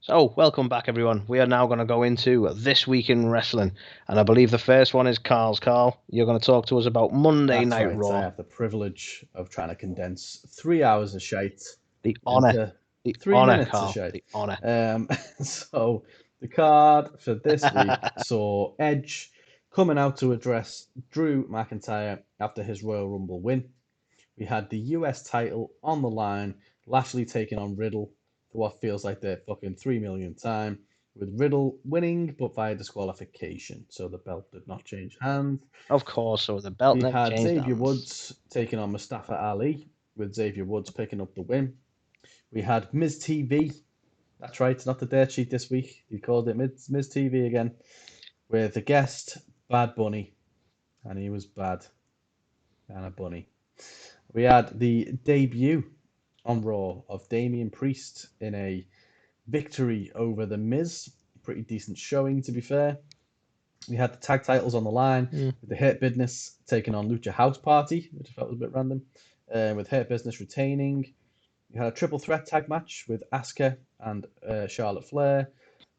So, welcome back, everyone. We are now going to go into This Week in Wrestling. And I believe the first one is Carl's. Carl, you're going to talk to us about Monday That's Night right. Raw. I have the privilege of trying to condense 3 hours of shite The honour. into The 3 honour, minutes Carl. of shite. The honour. So the card for this week saw Edge coming out to address Drew McIntyre after his Royal Rumble win. We had the US title on the line, Lashley taking on Riddle for what feels like their fucking 3 millionth time, with Riddle winning but via disqualification, so the belt did not change hands. Of course, so the belt We never had changed Xavier hands. Woods taking on Mustafa Ali, with Xavier Woods picking up the win. We had Miz TV. That's right, it's not the dirt sheet this week. He called it Miz TV again, with the guest Bad Bunny, and he was bad and a bunny. We had the debut on Raw of Damien Priest in a victory over the Miz. Pretty decent showing, to be fair. We had the tag titles on the line with the Hurt Business taking on Lucha House Party, which I felt was a bit random, with Hurt Business retaining. We had a triple threat tag match with Asuka and Charlotte Flair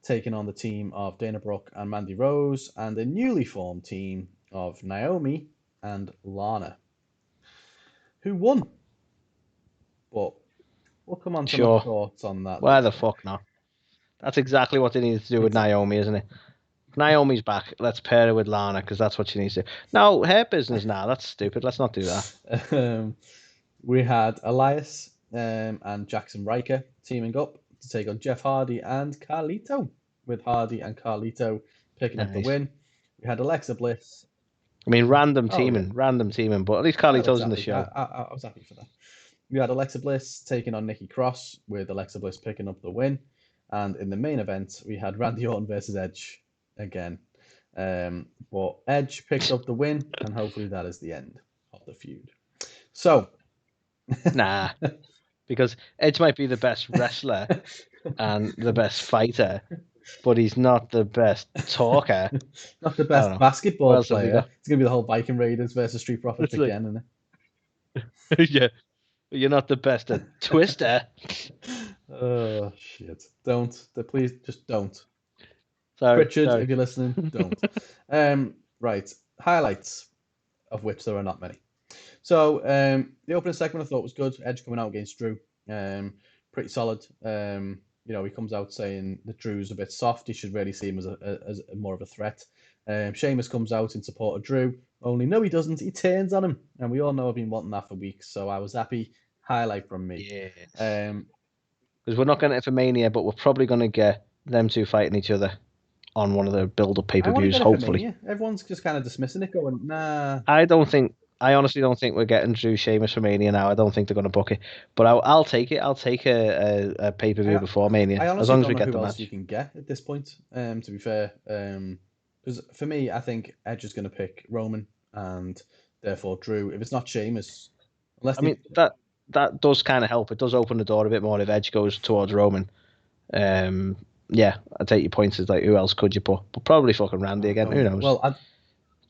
taking on the team of Dana Brooke and Mandy Rose, and a newly formed team of Naomi and Lana, who won. But we'll come on to my thoughts on that Why later. the fuck not? That's exactly what they needed to do with Naomi, isn't it? Naomi's back. Let's pair her with Lana because that's what she needs to do. No, Her Business now. That's stupid. Let's not do that. We had Elias and Jackson Riker teaming up to take on Jeff Hardy and Carlito, with Hardy and Carlito picking up the win. We had Alexa Bliss. I mean, random teaming, but at least Carlito's in the show. I was happy for that. We had Alexa Bliss taking on Nikki Cross, with Alexa Bliss picking up the win. And in the main event, we had Randy Orton versus Edge again. But Edge picked up the win, and hopefully that is the end of the feud. So, nah, because Edge might be the best wrestler and the best fighter, but he's not the best talker. Not the best basketball player. It's going to be the whole Viking Raiders versus Street Profits again, isn't it? Yeah. You're not the best at Twister. Oh, shit. Don't. Please, just don't. Sorry, Richard, if you're listening, don't. Right. Highlights, of which there are not many. So, the opening segment I thought was good. Edge coming out against Drew. Pretty solid. He comes out saying that Drew's a bit soft. He should really see him as more of a threat. Sheamus comes out in support of Drew. Only no, he doesn't. He turns on him, and we all know I've been wanting that for weeks. So I was happy. Highlight from me. Yes. Because we're not going to for Mania, but we're probably going to get them two fighting each other on one of the build-up pay-per-views. Hopefully, everyone's just kind of dismissing it, going, "Nah." I honestly don't think we're getting Drew Sheamus for Mania now. I don't think they're going to book it, but I'll take it. I'll take a pay-per-view before Mania, as long as we get the match. You can get at this point. To be fair, because for me, I think Edge is going to pick Roman, and therefore Drew. If it's not Sheamus, that does kind of help. It does open the door a bit more if Edge goes towards Roman. Yeah, I take your points as like who else could you put? But probably fucking Randy again. Who knows? Well,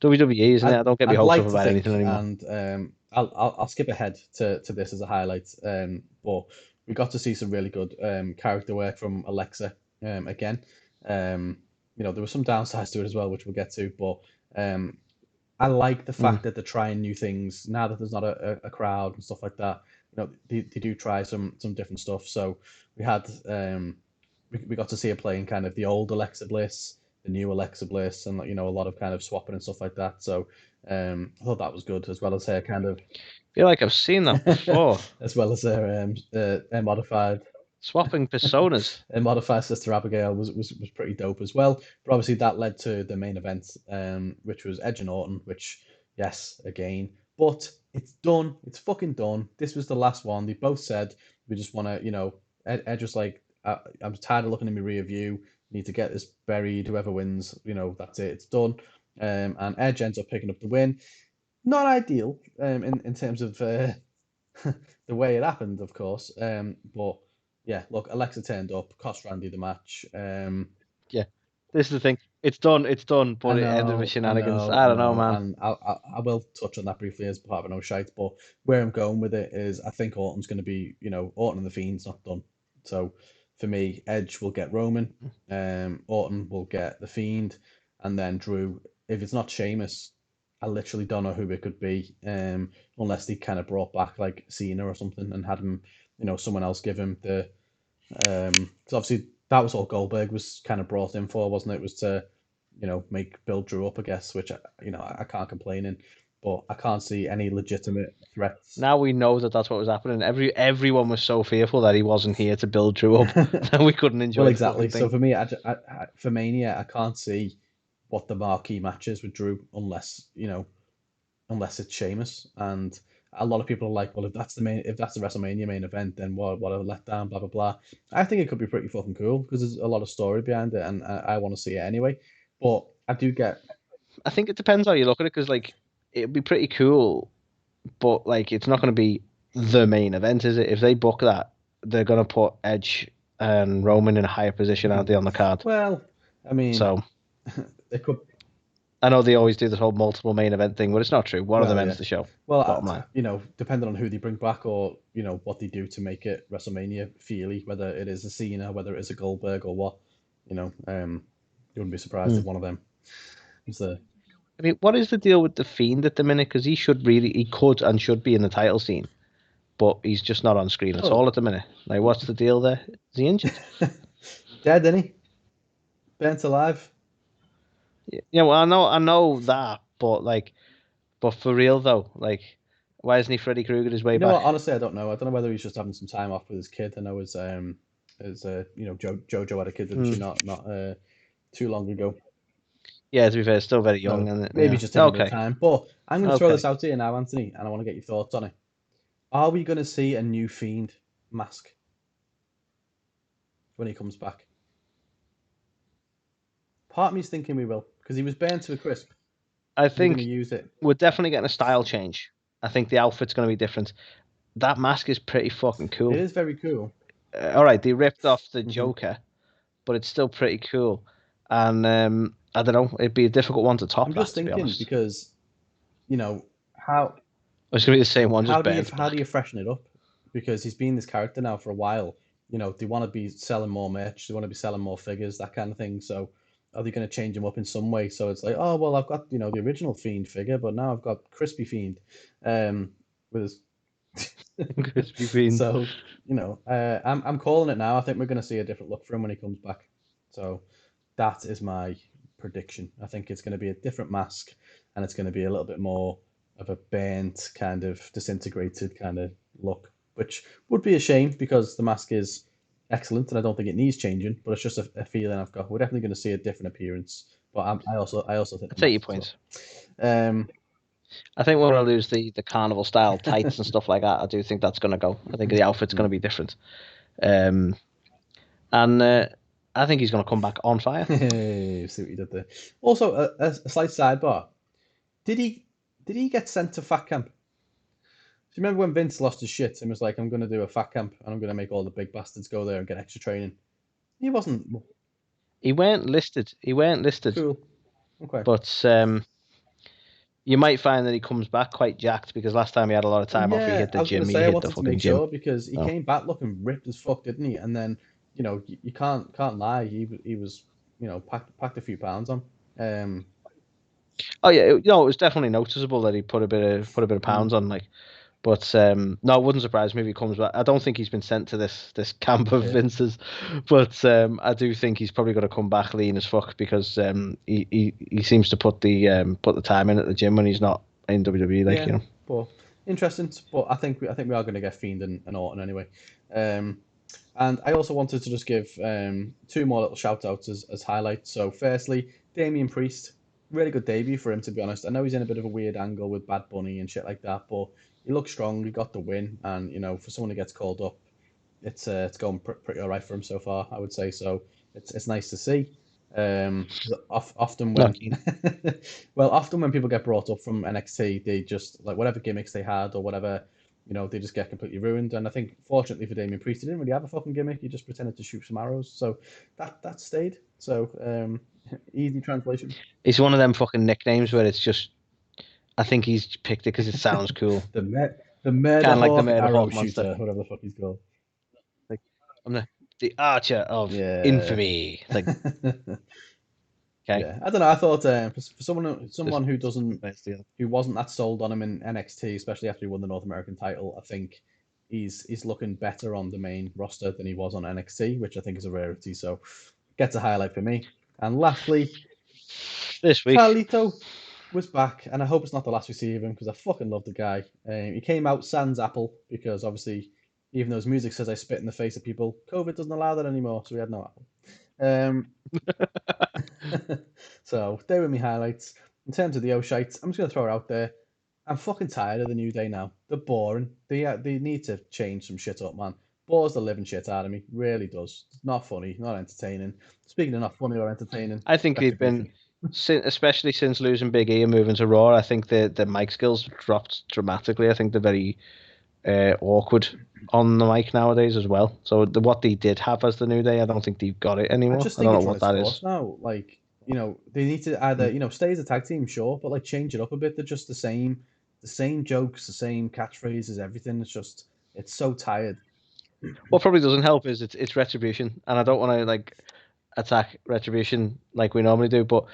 WWE, isn't it? I don't get me hopes up about anything anymore. And I'll skip ahead to this as a highlight. But we got to see some really good character work from Alexa again. There were some downsides to it as well, which we'll get to. But I like the fact that they're trying new things now that there's not a crowd and stuff like that. They do try some different stuff. So we had we got to see her playing kind of the old Alexa Bliss, the new Alexa Bliss, and a lot of kind of swapping and stuff like that. So I thought that was good, as well as her kind of. I feel like I've seen that before. As well as her modified swapping personas. Her modified Sister Abigail was pretty dope as well. But obviously that led to the main event, which was Edge and Orton. Which, yes, again, but it's done. It's fucking done. This was the last one. They both said we just want to, Edge was like, I'm tired of looking in my rear view. Need to get this buried. Whoever wins, that's it. It's done. And Edge ends up picking up the win. Not ideal in terms of the way it happened, of course. But yeah, look, Alexa turned up, cost Randy the match. Yeah, this is the thing. It's done. But it ended with shenanigans. I don't know, man. And I will touch on that briefly as part of no shite. But where I'm going with it is, I think Orton's going to be, Orton and the Fiend's not done. So for me, Edge will get Roman, Orton will get The Fiend, and then Drew. If it's not Sheamus, I literally don't know who it could be, unless they kind of brought back like Cena or something and had him, someone else give him the. Because obviously that was all Goldberg was kind of brought in for, wasn't it? It was to, build Drew up, I guess, which I can't complain in, but I can't see any legitimate threats. Now we know that that's what was happening. Everyone was so fearful that he wasn't here to build Drew up that we couldn't enjoy. Well, exactly. So for me, for Mania, I can't see what the marquee match is with Drew unless it's Sheamus. And a lot of people are like, well, if that's the WrestleMania main event, then what a letdown, blah blah blah. I think it could be pretty fucking cool because there's a lot of story behind it, and I want to see it anyway. But I think it depends how you look at it, because like it'd be pretty cool, but like it's not going to be the main event, is it? If they book that, they're going to put Edge and Roman in a higher position, aren't they, on the card? Well, I mean, so they could. I know they always do this whole multiple main event thing, but it's not true. One of them ends the show. Well, depending on who they bring back or what they do to make it WrestleMania feely, whether it is a Cena, whether it is a Goldberg or what, you wouldn't be surprised if one of them was there. I mean, what is the deal with The Fiend at the minute? Because he could and should be in the title scene, but he's just not on screen at all at the minute. Like, what's the deal there? Is he injured? Dead, isn't he? Burnt alive. Yeah, well, I know that, but for real though, like, why isn't he Freddy Krueger his way back? What, honestly, I don't know. I don't know whether he's just having some time off with his kid. I know his Jojo had a kid with not too long ago. Yeah, to be fair, still very young, isn't it? Maybe just taking a bit of time. But I'm going to throw this out to you now, Anthony, and I want to get your thoughts on it. Are we going to see a new Fiend mask when he comes back? Part of me's thinking we will, because he was burnt to a crisp. I think use it. We're definitely getting a style change. I think the outfit's going to be different. That mask is pretty fucking cool. It is very cool. All right, they ripped off the Joker, but it's still pretty cool. And I don't know, it'd be a difficult one to top. I'm just thinking because, how it's going to be the same one. How do you freshen it up? Because he's been this character now for a while. They want to be selling more merch. They want to be selling more figures, that kind of thing. So are they going to change him up in some way? So it's like, oh, well, I've got, the original Fiend figure, but now I've got Crispy Fiend with his Crispy Fiend. So, I'm calling it now. I think we're going to see a different look for him when he comes back. So that is my prediction. I think it's going to be a different mask, and it's going to be a little bit more of a burnt, kind of disintegrated kind of look, which would be a shame because the mask is excellent and I don't think it needs changing, but it's just a feeling I've got. We're definitely going to see a different appearance, but I also think... I take your points. I think we're going to lose the carnival style tights and stuff like that. I do think that's going to go. I think the outfit's going to be different. And I think he's going to come back on fire. Hey, see what you did there. Also, a slight sidebar. Did he get sent to fat camp? Do you remember when Vince lost his shit and was like, I'm going to do a fat camp and I'm going to make all the big bastards go there and get extra training? He wasn't. He weren't listed. Cool. Okay. But you might find that he comes back quite jacked because last time he had a lot of time off, he hit the gym. I wanted to make sure because he came back looking ripped as fuck, didn't he? And then, you can't lie. He was, packed a few pounds on. Oh yeah, it was definitely noticeable that he put a bit of pounds on, like. But no, it wouldn't surprise me if he comes back. I don't think he's been sent to this camp of Vince's, but I do think he's probably going to come back lean as fuck because he seems to put the time in at the gym when he's not in WWE, But interesting. But I think we are going to get Fiend and Orton anyway. And I also wanted to just give two more little shout outs as highlights. So firstly, Damien Priest, really good debut for him, to be honest. I know he's in a bit of a weird angle with Bad Bunny and shit like that, but he looks strong. He got the win, and for someone who gets called up, it's going pretty all right for him so far, I would say. So it's nice to see. Often when people get brought up from NXT, they just like whatever gimmicks they had or whatever, they just get completely ruined. And I think fortunately for Damien Priest, he didn't really have a fucking gimmick. He just pretended to shoot some arrows, so that stayed. So easy translation. It's one of them fucking nicknames where it's just. I think he's picked it because it sounds cool. the Murder Hawk arrow shooter, whatever the fuck he's called. Like, I'm the Archer of infamy. Like, okay. Yeah, I don't know. I thought for someone who wasn't that sold on him in NXT, especially after he won the North American title, I think he's looking better on the main roster than he was on NXT, which I think is a rarity. So gets a highlight for me. And lastly, this week, Carlito was back, and I hope it's not the last we see of him because I fucking love the guy. He came out sans Apple because obviously, even though his music says I spit in the face of people, COVID doesn't allow that anymore, so we had no Apple. So there were my highlights. In terms of the O'Shites, I'm just gonna throw it out there. I'm fucking tired of the New Day now. They're boring. They need to change some shit up, man. Bores the living shit out of me. Really does. It's not funny, not entertaining. Speaking of not funny or entertaining, I think they've been, especially since losing Big E and moving to Raw. I think the mic skills dropped dramatically. I think they're very awkward on the mic nowadays as well. So what they did have as the New Day, I don't think they've got it anymore. I don't know what that is now. Like, they need to either stay as a tag team, sure, but like change it up a bit. They're just the same jokes, the same catchphrases, everything. It's so tired. What probably doesn't help is it's Retribution, and I don't want to like attack Retribution like we normally do, but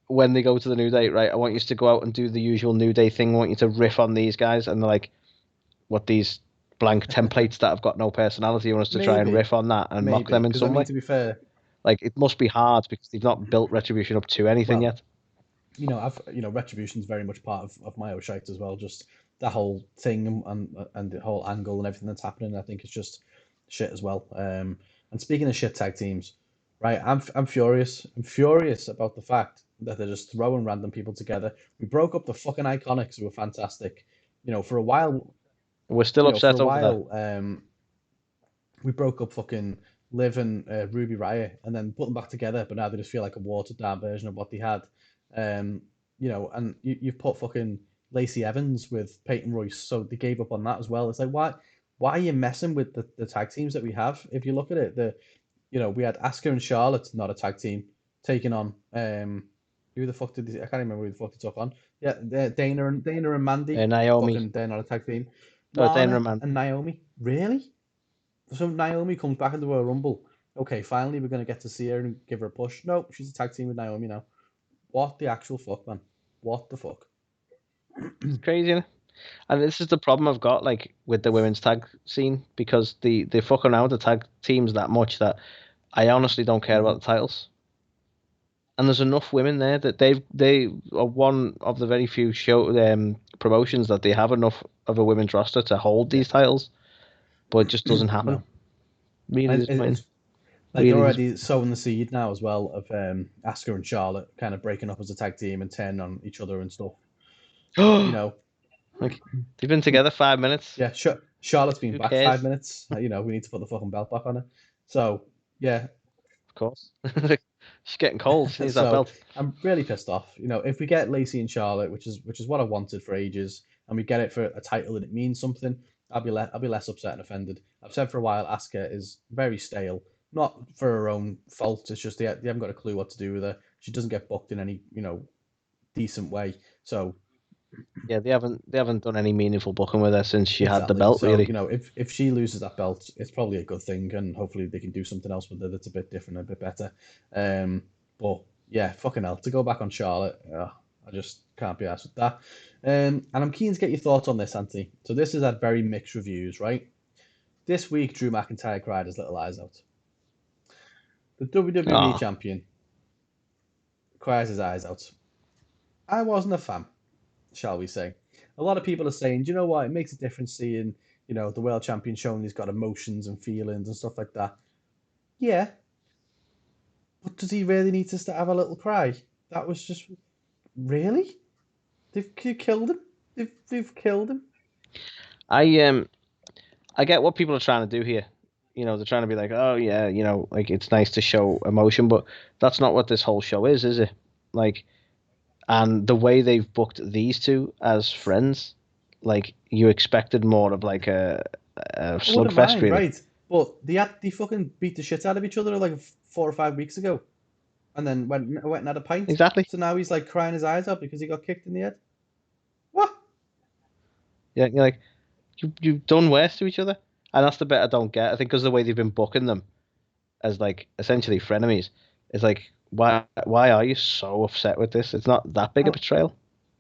when they go to the New Day, right, I want you to go out and do the usual New Day thing. I want you to riff on these guys, and they're like, what, these blank templates that have got no personality? You want us to try and riff on that and mock them in some way? To be fair, like, it must be hard because they've not built Retribution up to anything yet. Retribution's very much part of my O'Shite as well. Just that whole thing and the whole angle and everything that's happening. I think it's just shit as well. And speaking of shit tag teams, right? I'm furious. I'm furious about the fact that they're just throwing random people together. We broke up the fucking Iconics, who were fantastic. For a while. We're still upset over that. We broke up fucking Liv and Ruby Riott, and then put them back together. But now they just feel like a watered down version of what they had. And you've put fucking Lacey Evans with Peyton Royce, so they gave up on that as well. It's like, why are you messing with the tag teams that we have? If you look at it, we had Asuka and Charlotte, not a tag team, taking on who the fuck I can't remember who the fuck they took on. Yeah, Dana and Mandy. Naomi. Fucking, they're not a tag team. Dana and Mandy. And Naomi. Really? So Naomi comes back into Royal Rumble. Okay, finally we're gonna get to see her and give her a push. No, she's a tag team with Naomi now. What the actual fuck, man? What the fuck? It's crazy, isn't it? And this is the problem I've got, like, with the women's tag scene, because they fuck around with the tag teams that much that I honestly don't care about the titles. And there's enough women there that they are one of the very few promotions that they have enough of a women's roster to hold these titles, but it just doesn't happen. No. Really disappointing. Like, they're already sowing the seed now as well of Asuka and Charlotte kind of breaking up as a tag team and turning on each other and stuff. Like, they've been together 5 minutes. Yeah, Charlotte's been back cares? 5 minutes. We need to put the fucking belt back on her. So yeah, of course. She's getting cold. She needs that belt. I'm really pissed off. If we get Lacey and Charlotte, which is what I wanted for ages, and we get it for a title and it means something, I'll be less upset and offended. I've said for a while, Asuka is very stale. Not for her own fault. It's just they haven't got a clue what to do with her. She doesn't get booked in any decent way. So yeah, they haven't done any meaningful booking with her since she had the belt. So, really, if she loses that belt, it's probably a good thing, and hopefully they can do something else with it that's a bit different, a bit better. But yeah, fucking hell, to go back on Charlotte, I just can't be arsed with that. And I'm keen to get your thoughts on this, Anthony. So this has had very mixed reviews, right? This week, Drew McIntyre cried his little eyes out. The WWE champion cries his eyes out. I wasn't a fan, shall we say. A lot of people are saying, do you know what? It makes a difference seeing, the world champion showing he's got emotions and feelings and stuff like that. Yeah. But does he really need to have a little cry? That was just... Really? They've killed him? They've killed him? I get what people are trying to do here. They're trying to be like, oh yeah, like, it's nice to show emotion, but that's not what this whole show is it? Like, and the way they've booked these two as friends, like, you expected more of like a slugfest, really. Right? But they fucking beat the shit out of each other like 4 or 5 weeks ago, and then went and had a pint. Exactly. So now he's like crying his eyes out because he got kicked in the head. What? Yeah, you're like, you've done worse to each other. And that's the bit I don't get. I think because the way they've been booking them, as like essentially frenemies. It's like why are you so upset with this? It's not that big a betrayal.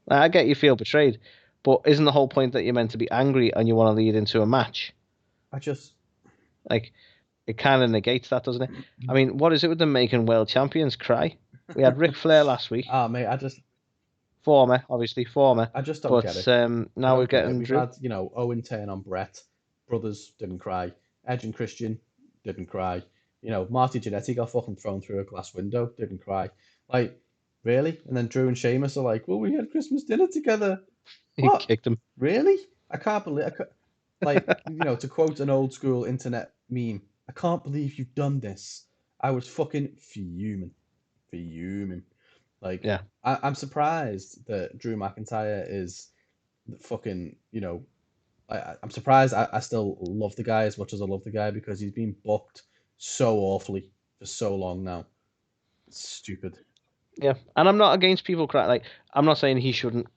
I get you feel betrayed, but isn't the whole point that you're meant to be angry and you want to lead into a match? I just Like it kind of negates that, doesn't it? I mean, what is it with them making world champions cry? We had Ric Flair last week, mate, obviously former, I just don't get but it. I now we're don't get it. getting We've Drew. had, Owen turn on Brett. Brothers didn't cry. Edge and Christian didn't cry. Marty Jannetty got fucking thrown through a glass window, didn't cry. Like, really? And then Drew and Sheamus are like, well, we had Christmas dinner together. He What? kicked him. Really? I can't believe. To quote an old school internet meme, I can't believe you've done this. I was fucking fuming. Fuming. Like, Yeah, I'm surprised that Drew McIntyre is fucking, I'm surprised I still love the guy as much as I love the guy because he's been booked so awfully for so long now. It's stupid. yeah. And I'm not against people cry. Like I'm not saying he shouldn't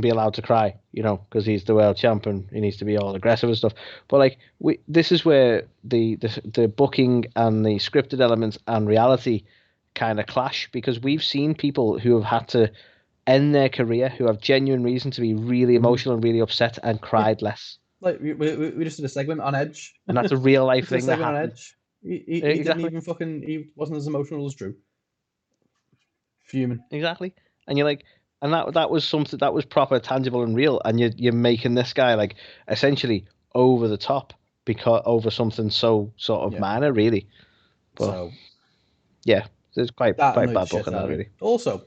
be allowed to cry, because he's the world champion. He needs to be all aggressive and stuff. But like this is where the booking and the scripted elements and reality kind of clash because we've seen people who have had to end their career who have genuine reason to be really Mhm. emotional and really upset and Yeah, cried less. like we just did a segment on Edge. And that's a real We life did a thing that segment on happened. Edge. He didn't Exactly. even he wasn't as emotional as Drew. Fuming. Exactly. And you're like, and that was something that was proper, tangible, and real. And you're making this guy like essentially over the top because over something so sort of Yeah. minor, really. But So yeah, it's quite that quite annoyed the bad shit booking out that of me. really. Also,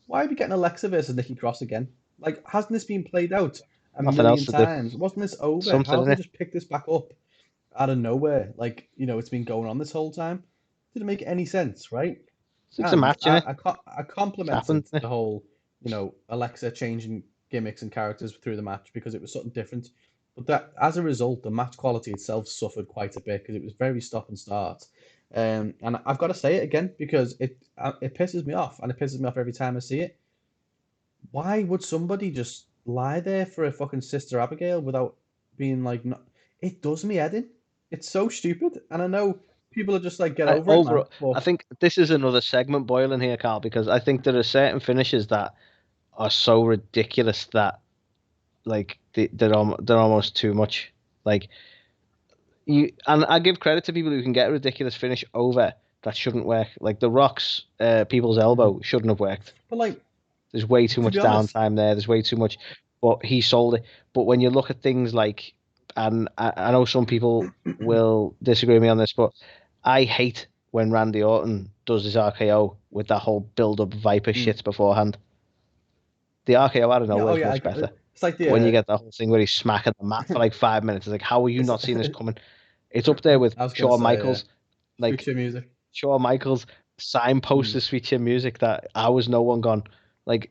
why are we getting Alexa versus Nikki Cross again? Like, hasn't this been played out a Nothing else million to do. times? Wasn't this over? Something How have in they it. just picked this back up out of nowhere? Like, it's been going on this whole time. Didn't make any sense, right? It's a And match in it. I It's happened. complimented the whole, Alexa changing gimmicks and characters through the match because it was something different. But that, as a result, the match quality itself suffered quite a bit because it was very stop and start. And I've got to say it again because it pisses me off, and it pisses me off every time I see it. Why would somebody just lie there for a fucking Sister Abigail without being like, no, it does me head in. It's so stupid. And I know people are just like, get over it, man. I But think this is another segment boiling here, Carl, because I think there are certain finishes that are so ridiculous that like they're almost too much. Like and I give credit to people who can get a ridiculous finish over that shouldn't work. Like the Rock's people's elbow shouldn't have worked. but like, There's way too to much be honest, downtime there. There's way too much, but he sold it. But when you look at things like, and I know some people will disagree with me on this, but I hate when Randy Orton does his RKO with that whole build-up Viper mm, shit beforehand. The RKO out of yeah, nowhere oh is yeah, much better. it's like But when you the get that whole thing where he's smacking the mat for like 5 minutes, it's like, how are you it's not seeing this coming? It's up there with I was gonna Shawn say Michaels. Like future music. Shawn Michaels signpost Mm. this feature music that I was no one gone. Like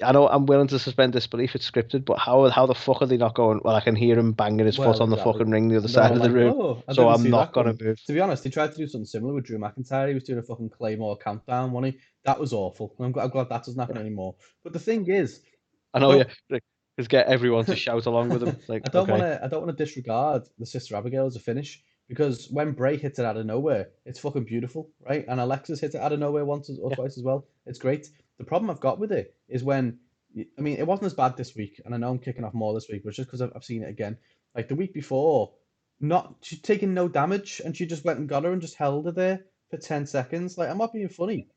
I know I'm willing to suspend disbelief it's scripted, but how the fuck are they not going? Well, I can hear him banging his foot Well, on the exactly. fucking ring the other And they're side all of the like, room, "Oh, I so didn't I'm see not that gonna coming." move. To be honest, he tried to do something similar with Drew McIntyre. He was doing a fucking Claymore countdown, wasn't he? That was awful. I'm glad that doesn't happen Yeah, anymore. But the thing is, I I know. Yeah, don't like, just get everyone to shout along with him. Like, okay, I don't want to disregard the Sister Abigail as a finish because when Bray hits it out of nowhere, it's fucking beautiful, right? And Alexis hits it out of nowhere once or yeah, twice as well. It's great. The problem I've got with it is when, I mean, it wasn't as bad this week, and I know I'm kicking off more this week, but it's just because I've seen it again. Like the week before, not she's taking no damage, and she just went and got her and just held her there for 10 seconds. Like I'm not being funny.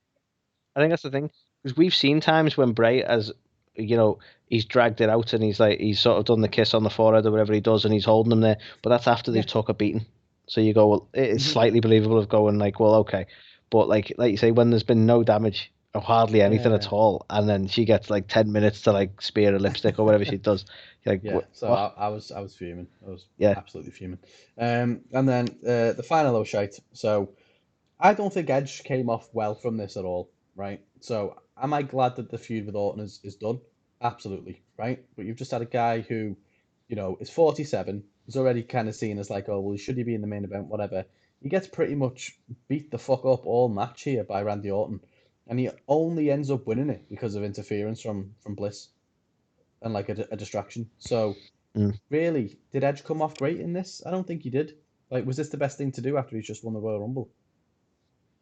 I think that's the thing because we've seen times when Bray has, he's dragged it out and he's sort of done the kiss on the forehead or whatever he does, and he's holding them there, but that's after Yeah. they've took a beating. So you go, well, it's Hmm. slightly believable of going like, well, okay, but like you say, when there's been no damage or hardly anything Yeah. at all, and then she gets like 10 minutes to like spear a lipstick or whatever she does, you're like, Yeah, so what? I was fuming. I was Yeah, absolutely fuming. And then the final little shite. So I don't think Edge came off well from this at all, right? So am I glad that the feud with Orton is done? Absolutely, right? But you've just had a guy who, is 47, is already kind of seen as like, oh, well, should he be in the main event, whatever. He gets pretty much beat the fuck up all match here by Randy Orton. And he only ends up winning it because of interference from Bliss and like a distraction. So mm. really, did Edge come off great in this? I don't think he did. Like, was this the best thing to do after he's just won the Royal Rumble?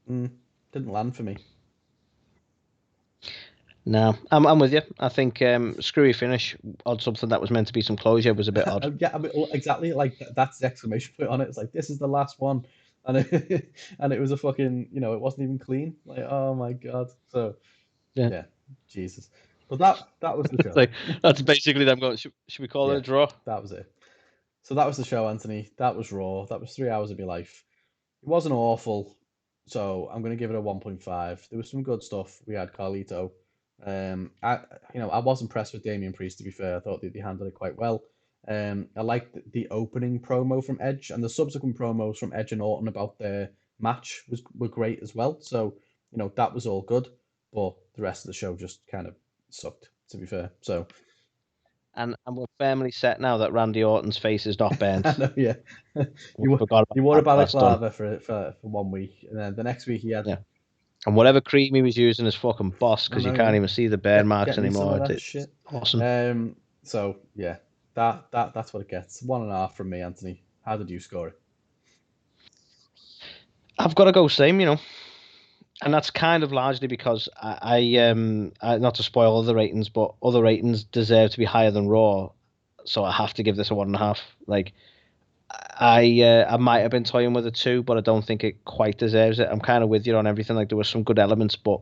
Didn't land for me. No, I'm with you. I think screwy finish on something that was meant to be some closure was a bit odd. Yeah, I mean, exactly. Like, that's the exclamation point on it. It's like, this is the last one, and it was a fucking, it wasn't even clean. Like, oh my god. So yeah, Jesus. But that was the show. Like, that's basically them going. Should we call it a draw? That was it. So that was the show, Anthony. That was Raw. That was 3 hours of your life. It wasn't awful, so I'm going to give it a 1.5. There was some good stuff. We had Carlito. I was impressed with Damien Priest. To be fair, I thought that they handled it quite well. I liked the opening promo from Edge, and the subsequent promos from Edge and Orton about their match were great as well. So that was all good, but the rest of the show just kind of sucked. To be fair, so. And we're firmly set now that Randy Orton's face is not burnt. I know, yeah. You wore a balaclava for 1 week, and then the next week he had. Yeah. And whatever cream he was using is fucking boss, because you can't even see the burn marks anymore. That shit. Awesome. So yeah, that's what it gets. 1.5 from me, Anthony. How did you score it? I've got to go same, and that's kind of largely because I not to spoil other ratings, but other ratings deserve to be higher than Raw, so I have to give this a 1.5. Like, I might have been toying with a 2, but I don't think it quite deserves it. I'm kind of with you on everything. Like, there were some good elements, but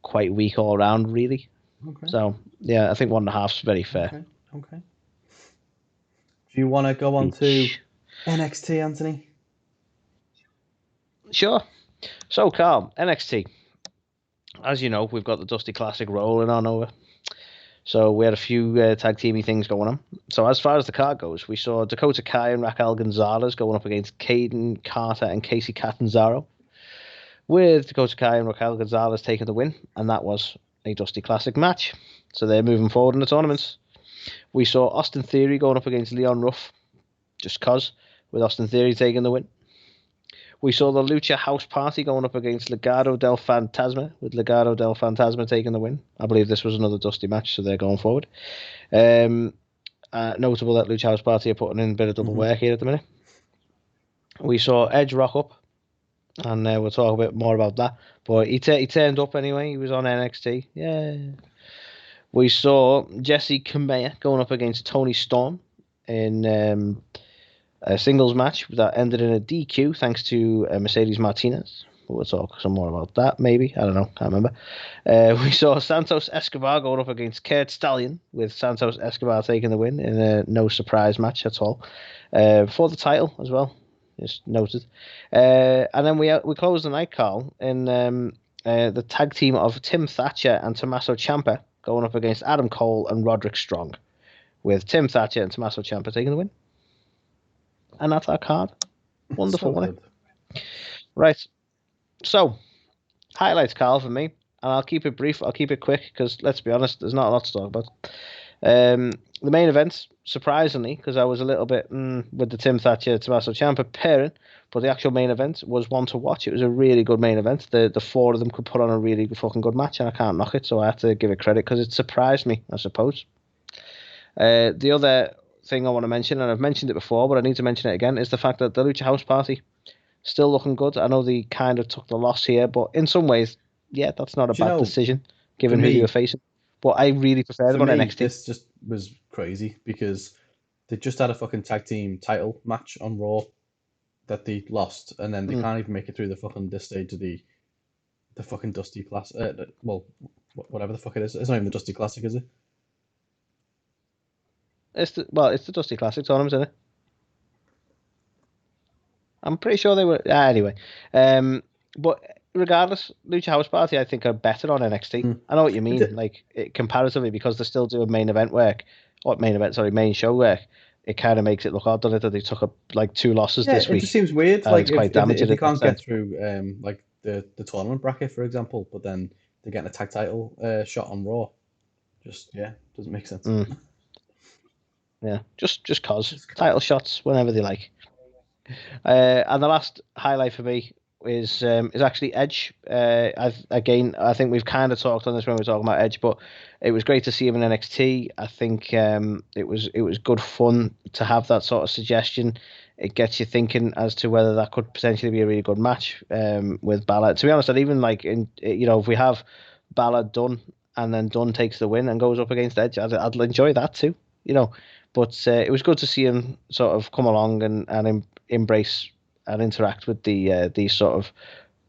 quite weak all around, really. Okay. So yeah, I think 1.5 is very fair. Okay. Do you want to go on to NXT, Anthony? Sure. So, Carl, NXT. As you know, we've got the Dusty Classic rolling on over. So we had a few tag teamy things going on. So as far as the card goes, we saw Dakota Kai and Raquel Gonzalez going up against Caden Carter and Casey Catanzaro, with Dakota Kai and Raquel Gonzalez taking the win, and that was a Dusty Classic match. So they're moving forward in the tournaments. We saw Austin Theory going up against Leon Ruff, just cause, with Austin Theory taking the win. We saw the Lucha House Party going up against Legado del Fantasma, with Legado del Fantasma taking the win. I believe this was another Dusty match, so they're going forward. Notable that Lucha House Party are putting in a bit of double work here at the minute. We saw Edge rock up, and we'll talk a bit more about that. But he turned up anyway. He was on NXT. Yeah. We saw Jesse Kamea going up against Tony Storm in a singles match that ended in a DQ thanks to Mercedes Martinez. We'll talk some more about that, maybe. I don't know. Can't remember. We saw Santos Escobar going up against Kurt Stallion, with Santos Escobar taking the win in a no surprise match at all. For the title as well, just noted. And then we closed the night, Carl, in the tag team of Tim Thatcher and Tommaso Ciampa going up against Adam Cole and Roderick Strong, with Tim Thatcher and Tommaso Ciampa taking the win. And that's our card. Wonderful, wasn't it? Right. So, highlights, Carl, for me. And I'll keep it brief. I'll keep it quick, because let's be honest, there's not a lot to talk about. The main event, surprisingly, because I was a little bit with the Tim Thatcher, Tommaso Ciampa pairing, but the actual main event was one to watch. It was a really good main event. The four of them could put on a really fucking good match, and I can't knock it, so I have to give it credit, because it surprised me, I suppose. The other thing I want to mention, and I've mentioned it before, but I need to mention it again, is the fact that the Lucha House Party still looking good. I know they kind of took the loss here, but in some ways, yeah, that's not a bad decision given who you're facing. But I really prefer them on NXT. This just was crazy, because they just had a fucking tag team title match on Raw that they lost, and then they can't even make it through the fucking this stage of the fucking Dusty Classic. Well, whatever the fuck it is. It's not even the Dusty Classic, is it? It's the Dusty Classic tournament, isn't it? I'm pretty sure they were. Anyway, but regardless, Lucha House Party, I think, are better on NXT. I know what you mean, comparatively, because they're still doing main show work. It kind of makes it look odd, doesn't it, that they took up 2 losses this week. It just seems weird. It's quite damaging. If they can't get through the tournament bracket, for example, but then they're getting a tag title shot on Raw. Just doesn't make sense. Yeah, just cause title shots whenever they like. And the last highlight for me is actually Edge. I think we've kind of talked on this when we were talking about Edge, but it was great to see him in NXT. I think it was good fun to have that sort of suggestion. It gets you thinking as to whether that could potentially be a really good match with Balor. To be honest, I'd even like if we have Balor done and then Dunn takes the win and goes up against Edge, I'd enjoy that too. But it was good to see him sort of come along and embrace and interact with these sort of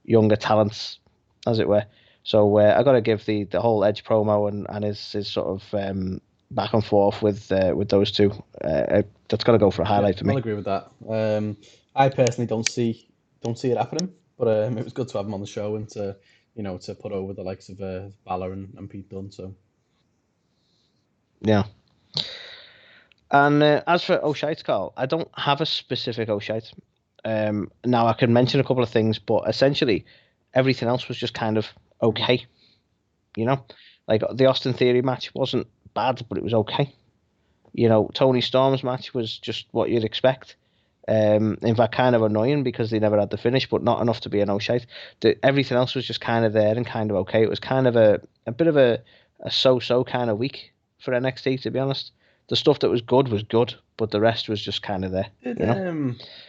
younger talents, as it were. So I got to give the whole Edge promo and his sort of back and forth with those two. That's got to go for a highlight for me. I'll agree with that. I personally don't see it happening, but it was good to have him on the show and to put over the likes of Balor and Pete Dunne. So yeah. And as for O'Shite, Carl, I don't have a specific O'Shite. Now I can mention a couple of things, but essentially everything else was just kind of okay. Like the Austin Theory match wasn't bad, but it was okay. Tony Storm's match was just what you'd expect. In fact, kind of annoying because they never had the finish, but not enough to be an O'Shite. Everything else was just kind of there and kind of okay. It was kind of a bit of a so-so kind of week for NXT, to be honest. The stuff that was good, but the rest was just kind of there. Did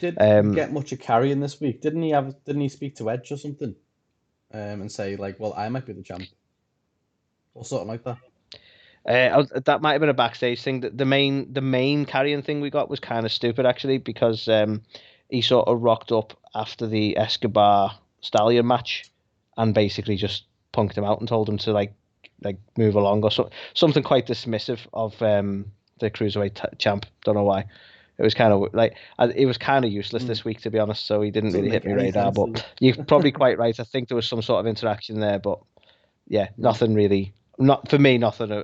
we get much of carrying this week? Didn't he speak to Edge or something, and say like, "Well, I might be the champ," or something like that? That might have been a backstage thing. The main carrying thing we got was kind of stupid actually, because he sort of rocked up after the Escobar Stallion match and basically just punked him out and told him to like move along or something quite dismissive of the cruiserweight champ. Don't know why. It was kind of like it was kind of useless this week, to be honest. So he didn't really hit my radar. But you're probably quite right. I think there was some sort of interaction there, but yeah, nothing really. Not for me. Nothing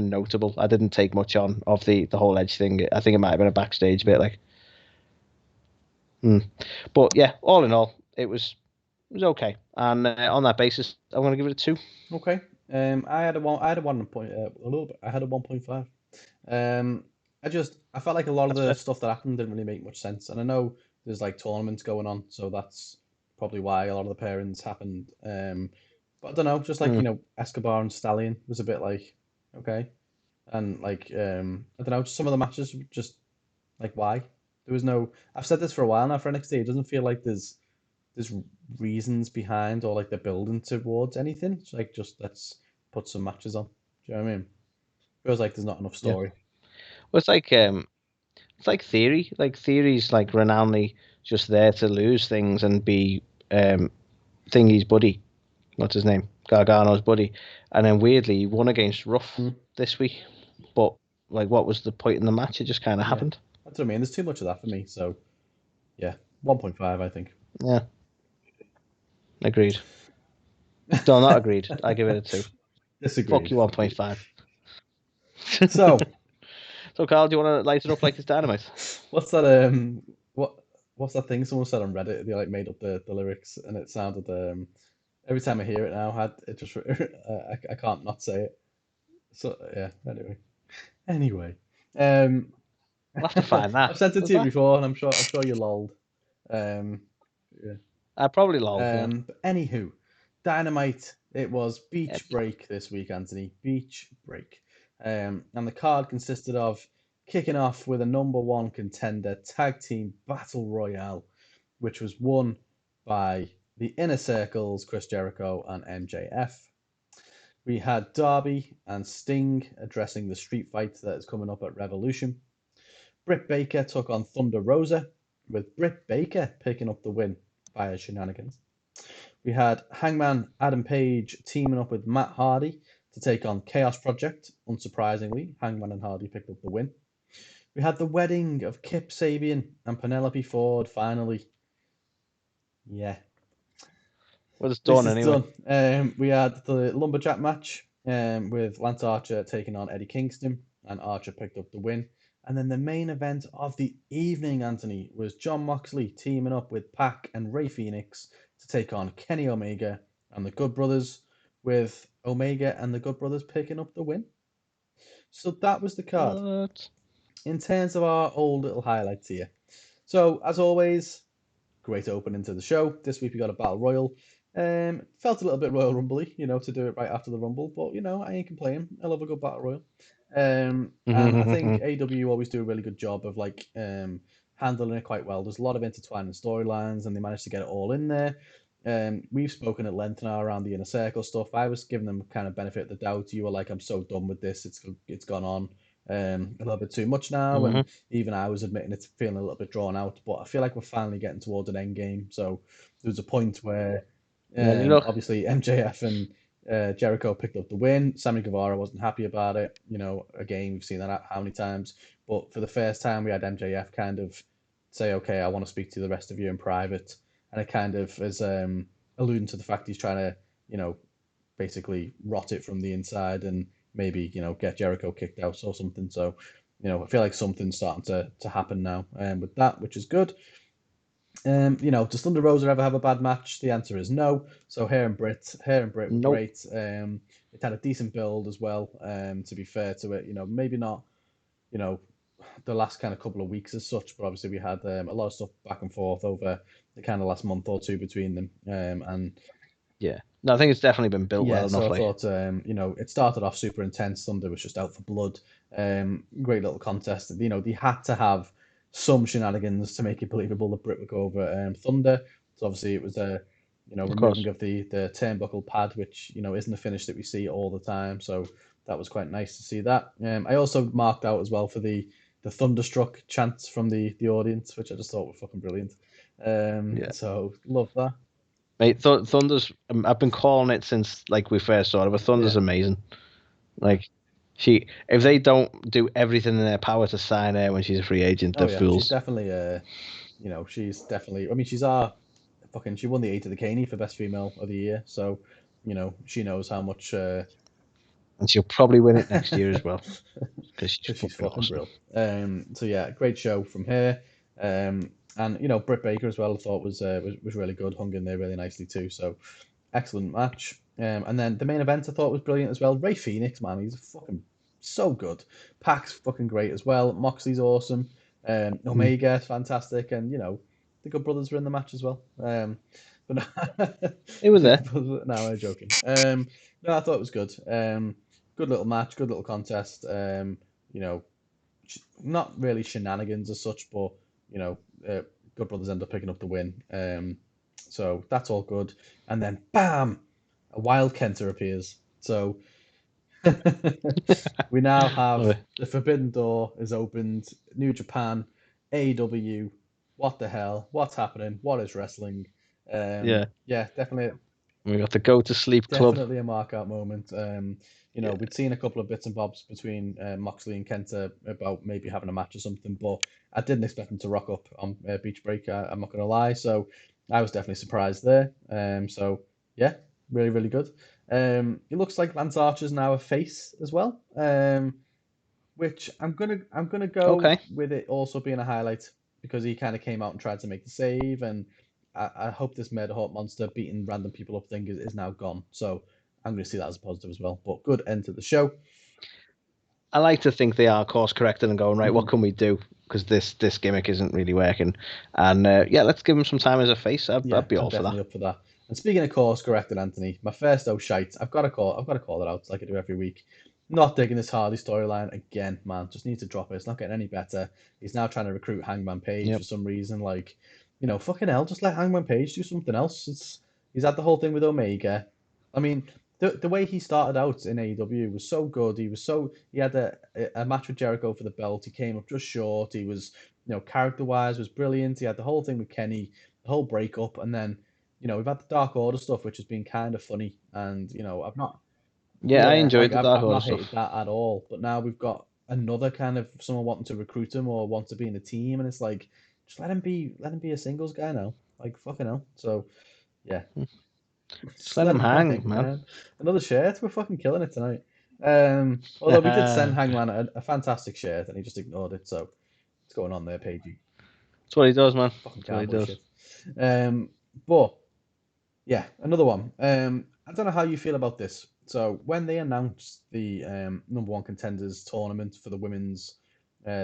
notable. I didn't take much on of the whole Edge thing. I think it might have been a backstage bit, like. But yeah, all in all, it was okay. And on that basis, I'm going to give it a 2. Okay. I had a 1.5. I felt like a lot of the stuff that happened didn't really make much sense, and I know there's like tournaments going on, so that's probably why a lot of the pairings happened. But I don't know, just like Escobar and Stallion was a bit like okay, and like I don't know, just some of the matches were just like why there was no. I've said this for a while now for NXT. It doesn't feel like there's reasons behind or like they're building towards anything. It's like just let's put some matches on. Do you know what I mean? Feels like there's not enough story. Well, it's like Theory. Like Theory's like renownedly just there to lose things and be Thingy's buddy. What's his name? Gargano's buddy. And then weirdly he won against Ruff this week. But like, what was the point in the match? It just kind of happened. That's what I mean. There's too much of that for me. So yeah, 1.5 I think. Yeah. Agreed. No, not agreed. I give it a 2. Disagreed. Fuck you, 1.5. So Carl, do you want to light it up like it's Dynamite? What's that? What's that thing someone said on Reddit? They like made up the lyrics, and it sounded. Every time I hear it now, it just I can't not say it. So yeah. Anyway. We'll have to find that. I've sent it to you before, and I'm sure you lolled. Yeah. I probably lolled. But anywho, Dynamite. It was Beach Break this week, Anthony. Beach Break. And the card consisted of kicking off with a number 1 contender tag team battle royale, which was won by the Inner Circles, Chris Jericho and MJF. We had Darby and Sting addressing the street fight that is coming up at Revolution. Britt Baker took on Thunder Rosa, with Britt Baker picking up the win via shenanigans. We had Hangman Adam Page teaming up with Matt Hardy to take on Chaos Project. Unsurprisingly, Hangman and Hardy picked up the win. We had the wedding of Kip Sabian and Penelope Ford finally. Yeah. Well, it's done anyway. Done. We had the Lumberjack match with Lance Archer taking on Eddie Kingston, and Archer picked up the win. And then the main event of the evening, Anthony, was Jon Moxley teaming up with Pac and Rey Fenix to take on Kenny Omega and the Good Brothers, with Omega and the Good Brothers picking up the win. So that was the card. What? In terms of our old little highlights here. So, as always, great opening to the show. This week we got a Battle Royal. Felt a little bit Royal Rumbly, to do it right after the Rumble, but I ain't complaining. I love a good Battle Royal. And I think AEW always do a really good job of handling it quite well. There's a lot of intertwining storylines, and they managed to get it all in there. We've spoken at length now around the Inner Circle stuff. I was giving them kind of benefit of the doubt. You were like, I'm so done with this. It's gone on a little bit too much now, and even I was admitting it's feeling a little bit drawn out. But I feel like we're finally getting towards an end game. So there was a point where obviously MJF and Jericho picked up the win. Sammy Guevara wasn't happy about it. Again, we've seen that how many times. But for the first time, we had MJF kind of say, okay, I want to speak to the rest of you in private. And it kind of is alluding to the fact he's trying to, basically rot it from the inside and maybe, get Jericho kicked out or something. So, I feel like something's starting to happen now with that, which is good. Does Thunder Rosa ever have a bad match? The answer is no. So her and Britt were great. It had a decent build as well. To be fair to it, maybe not, the last kind of couple of weeks as such, but obviously we had a lot of stuff back and forth over the kind of last month or two between them. And yeah, no, I think it's definitely been built well enough. So I thought, it started off super intense. Thunder was just out for blood. Great little contest. They had to have some shenanigans to make it believable that Britt would go over Thunder. So obviously it was removing of the turnbuckle pad, which isn't a finish that we see all the time. So that was quite nice to see that. I also marked out as well for the Thunderstruck chants from the audience, which I just thought were fucking brilliant. So love that. Mate, Thunder's. I've been calling it since we first saw it, but Thunder's amazing. If they don't do everything in their power to sign her when she's a free agent, they're fools. She's definitely, she's definitely. I mean, she's she won the A2theK for Best Female of the Year, so she knows how much. And she'll probably win it next year as well, because she's fucking awesome. Brill. So yeah, great show from her. And Britt Baker as well, I thought was really good, hung in there really nicely too. So excellent match. And then the main event I thought was brilliant as well. Rey Fenix, man, he's fucking so good. Pac's fucking great as well. Moxley's awesome. Omega fantastic, and the Good Brothers were in the match as well. But it was there. No, I'm joking. No, I thought it was good. Good little match, good little contest. Not really shenanigans as such, but Good Brothers end up picking up the win. So that's all good. And then bam, a Wild Kenta appears. So we now have the Forbidden Door is opened. New Japan, AEW. What the hell? What's happening? What is wrestling? Yeah, definitely. We got the go to sleep club. Definitely a mark out moment. We'd seen a couple of bits and bobs between Moxley and Kenta about maybe having a match or something, but I didn't expect them to rock up on Beach Break. I'm not gonna lie, so I was definitely surprised there. So yeah, really, really good. It looks like Lance Archer's now a face as well. Which I'm gonna go with it also being a highlight because he kind of came out and tried to make the save, and I hope this Murder Hawk monster beating random people up thing is now gone. So I'm going to see that as a positive as well. But good end to the show. I like to think they are course corrected and going, right, what can we do? Because this gimmick isn't really working. And let's give him some time as a face. I'd be all for that. Up for that. And speaking of course corrected, Anthony, my first shite. I've got to call it out like I do every week. Not digging this Hardy storyline again, man. Just need to drop it. It's not getting any better. He's now trying to recruit Hangman Page for some reason. Fucking hell, just let Hangman Page do something else. He's had the whole thing with Omega. I mean, the way he started out in AEW was so good. He had a match with Jericho for the belt. He came up just short. He was, character-wise was brilliant. He had the whole thing with Kenny, the whole breakup, and then, we've had the Dark Order stuff, which has been kind of funny. And, I've not... Yeah, I enjoyed the Dark Order stuff. I've not hated that at all. But now we've got another kind of someone wanting to recruit him or want to be in the team, and it's like, just let him be a singles guy now. Like, fucking hell. So, yeah. Just let him hang, man. Another shirt. We're fucking killing it tonight. Although we did send Hangman a fantastic shirt, and he just ignored it. So, what's going on there, Pagey? That's what he does, man. Fucking cowboy shit. But, yeah, another one. I don't know how you feel about this. So, when they announced the number one contenders tournament for the women's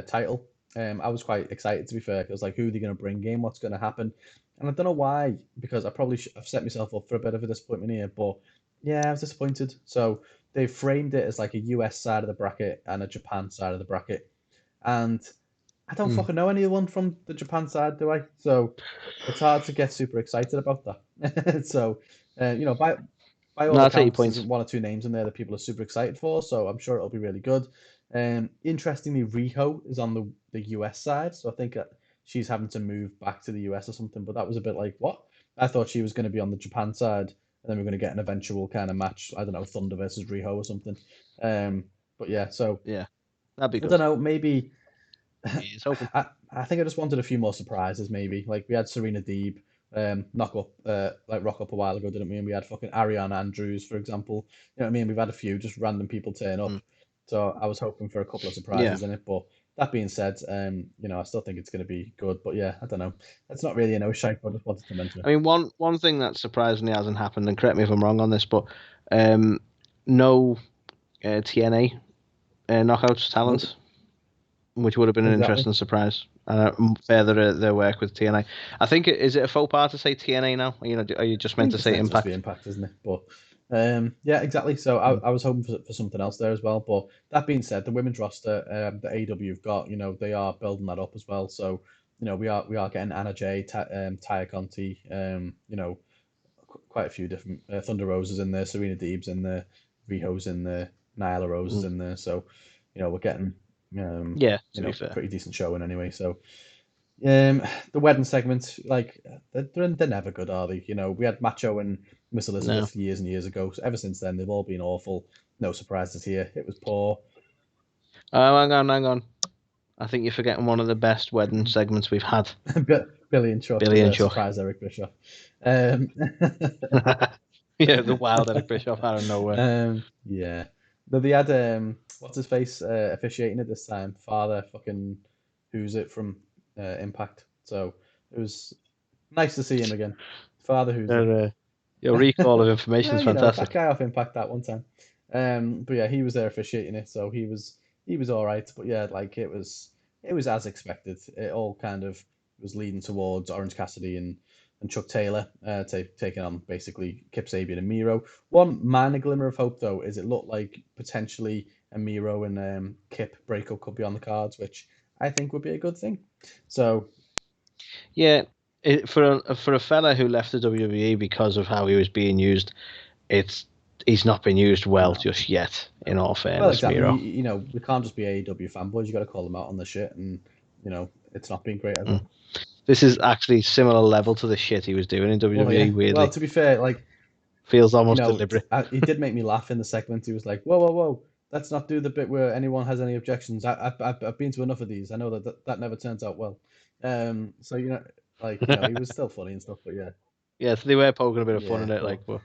title, I was quite excited, to be fair. I was like, who are they going to bring in? What's going to happen? And I don't know why, because I probably I've set myself up for a bit of a disappointment here. But yeah, I was disappointed. So they framed it as like a US side of the bracket and a Japan side of the bracket. And I don't fucking know anyone from the Japan side, do I? So it's hard to get super excited about that. So, by all No, I take your accounts, there's point. one or two names in there that people are super excited for. So I'm sure it'll be really good. Interestingly, Riho is on the US side, so I think she's having to move back to the US or something. But that was a bit like, what? I thought she was going to be on the Japan side, and then we're going to get an eventual kind of match. I don't know, Thunder versus Riho or something. But yeah, so Yeah, that'd be I good. don't know, maybe. He's hoping. I think I just wanted a few more surprises, maybe. Like we had Serena Deeb rock up a while ago, didn't we? And we had fucking Ariana Andrews, for example. You know what I mean? We've had a few just random people turn up. So I was hoping for a couple of Yeah. surprises in it. But that being said, I still think it's going to be good. But yeah, I don't know. It's not really a no shite, but I just wanted to mention it. I mean, one thing that surprisingly hasn't happened, and correct me if I'm wrong on this, but no TNA knockouts talent, which would have been an interesting surprise. Further their work with TNA. I think is it a faux pas to say TNA now? Are you just meant to say Impact? Just be Impact, isn't it? But yeah, exactly. So I was hoping for something else there as well. But that being said, the women's roster, the AEW have got, they are building that up as well. So we are getting Anna Jay, Taya Conti, quite a few different Thunder Roses in there, Serena Deeb's in there, Riho's in there, Nyla Rose is in there. So we're getting pretty decent showing anyway. So the wedding segments, like they're never good, are they? We had Macho and Miss Elizabeth years and years ago. So ever since then, they've all been awful. No surprises here. It was poor. Hang on. I think you're forgetting one of the best wedding segments we've had. Billy and Chuck Billy and with a Chuck. surprise Eric Bischoff. Yeah, the wild Eric Bischoff out of nowhere. Yeah. But they had what's his face officiating it this time. Father fucking who's it from Impact. So it was nice to see him again. Father who's it. Your recall of information is fantastic. That guy off Impact that one time. But yeah, he was there officiating it, so he was all right. But yeah, like it was as expected. It all kind of was leading towards Orange Cassidy and Chuck Taylor taking on basically Kip Sabian and Miro. One minor glimmer of hope though is it looked like potentially a Miro and Kip breakup could be on the cards, which I think would be a good thing. So yeah, for a fella who left the WWE because of how he was being used, he's not been used well just yet. In all fairness, well, exactly. Miro. We can't just be AEW fanboys. You got to call them out on the shit, and it's not been great. This is actually similar level to the shit he was doing in WWE. Well, yeah. Weirdly, well, to be fair, like feels almost deliberate. He did make me laugh in the segment. He was like, "Whoa! Let's not do the bit where anyone has any objections. I've been to enough of these. I know that never turns out well." So he was still funny and stuff, but yeah. Yeah, so they were poking a bit of fun in it, but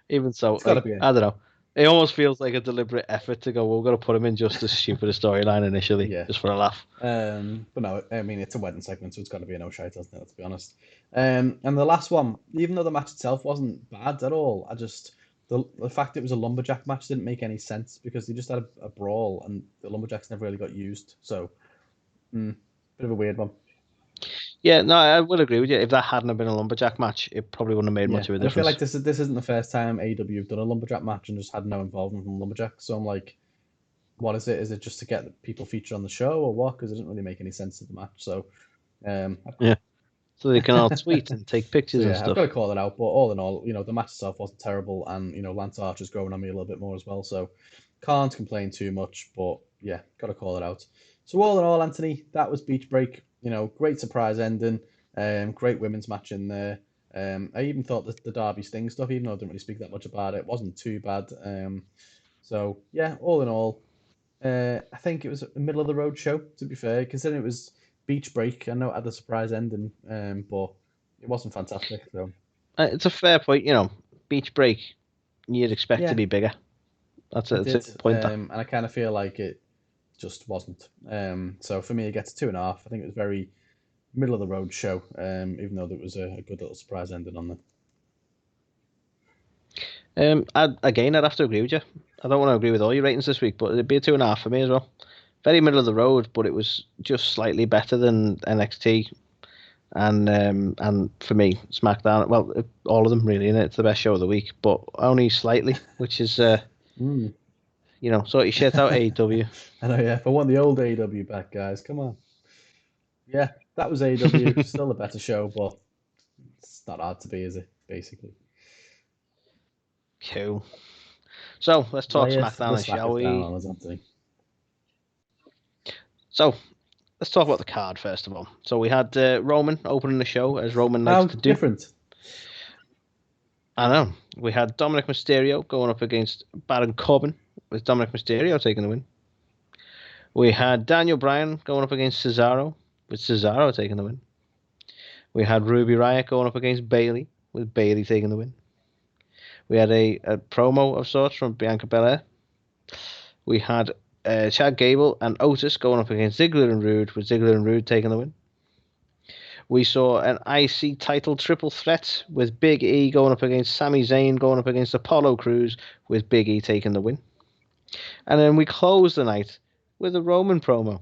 even so, it's gotta be I don't know. It almost feels like a deliberate effort to go, we're going to put him in just as stupid a storyline initially, just for a laugh. But no, I mean, it's a wedding segment, so it's got to be a no-shite, doesn't it? Let's be honest. And the last one, even though the match itself wasn't bad at all, the fact it was a lumberjack match didn't make any sense because they just had a brawl and the lumberjacks never really got used. So, bit of a weird one. Yeah, no, I would agree with you. If that hadn't been a lumberjack match, it probably wouldn't have made much of a difference. I feel like this isn't the first time AEW have done a lumberjack match and just had no involvement from lumberjacks. So I'm like, what is it? Is it just to get people featured on the show or what? Because it doesn't really make any sense to the match. So, so they can all tweet and take pictures and stuff. I've got to call it out. But all in all, the match itself wasn't terrible, and Lance Archer's growing on me a little bit more as well. So can't complain too much. But yeah, got to call it out. So all in all, Anthony, that was Beach Break. Great surprise ending. Great women's match in there. I even thought that the Derby Sting stuff, even though I didn't really speak that much about it, wasn't too bad. So yeah, all in all, I think it was a middle of the road show. To be fair, considering it was Beach Break, I know it had a surprise ending, but it wasn't fantastic. So it's a fair point. Beach Break, you'd expect to be bigger. That's a point. And I kind of feel like it just wasn't. So for me, it gets 2.5. I think it was very middle of the road show, even though there was a good little surprise ending on there. I'd have to agree with you. I don't want to agree with all your ratings this week, but it'd be a 2.5 for me as well. very middle of the road, but it was just slightly better than NXT. And for me, SmackDown, well, all of them really, and it's the best show of the week, but only slightly, which is, sort your shit out, AEW. I know, yeah. If I want the old AEW back, guys, come on. Yeah, that was AEW. Still a better show, but it's not hard to be, is it? Basically. Cool. So let's talk SmackDown, shall we? So let's talk about the card first of all. So we had Roman opening the show, as Roman likes to do. Different. I know. We had Dominic Mysterio going up against Baron Corbin, with Dominic Mysterio taking the win. We had Daniel Bryan going up against Cesaro, with Cesaro taking the win. We had Ruby Riott going up against Bayley, with Bayley taking the win. We had a promo of sorts from Bianca Belair. We had Chad Gable and Otis going up against Ziggler and Rude, with Ziggler and Rude taking the win. We saw an IC title triple threat with Big E going up against Sami Zayn, going up against Apollo Crews, with Big E taking the win. And then we closed the night with a Roman promo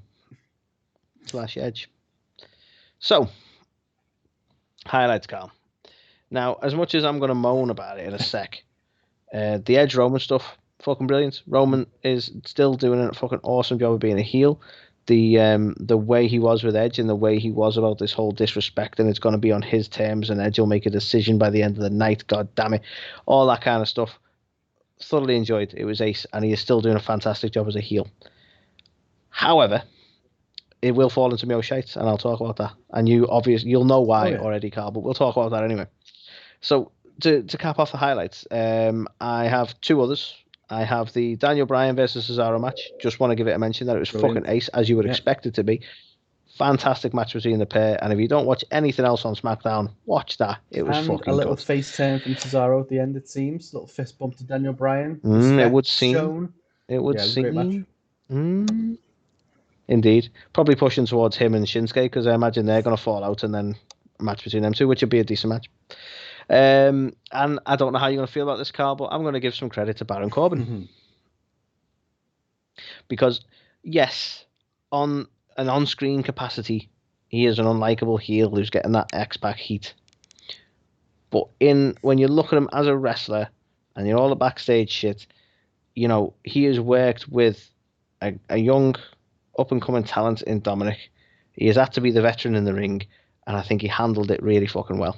/ Edge. So, highlights, Carl. Now, as much as I'm going to moan about it in a sec, the Edge Roman stuff, fucking brilliant. Roman is still doing a fucking awesome job of being a heel. The way he was with Edge and the way he was about this whole disrespect, and it's going to be on his terms, and Edge will make a decision by the end of the night. God damn it, all that kind of stuff. Thoroughly enjoyed. It was ace, and he is still doing a fantastic job as a heel. However, it will fall into me shite, and I'll talk about that. And you'll know why already, Carl, but we'll talk about that anyway. So to cap off the highlights, I have two others. I have the Daniel Bryan versus Cesaro match. Just want to give it a mention that it was fucking ace, as you would expect it to be. Fantastic match between the pair, and if you don't watch anything else on SmackDown, watch that. It was fucking a little good. face turn from Cesaro at the end, it seems. A little fist bump to Daniel Bryan. It would seem. It would seem. Indeed. Probably pushing towards him and Shinsuke, because I imagine they're going to fall out and then a match between them two, which would be a decent match. And I don't know how you're going to feel about this, Carl, but I'm going to give some credit to Baron Corbin. Mm-hmm. Because, yes, on an on-screen capacity, he is an unlikable heel who's getting that X-Pac heat. But when you look at him as a wrestler, and you're all the backstage shit, he has worked with a young, up-and-coming talent in Dominic. He has had to be the veteran in the ring, and I think he handled it really fucking well.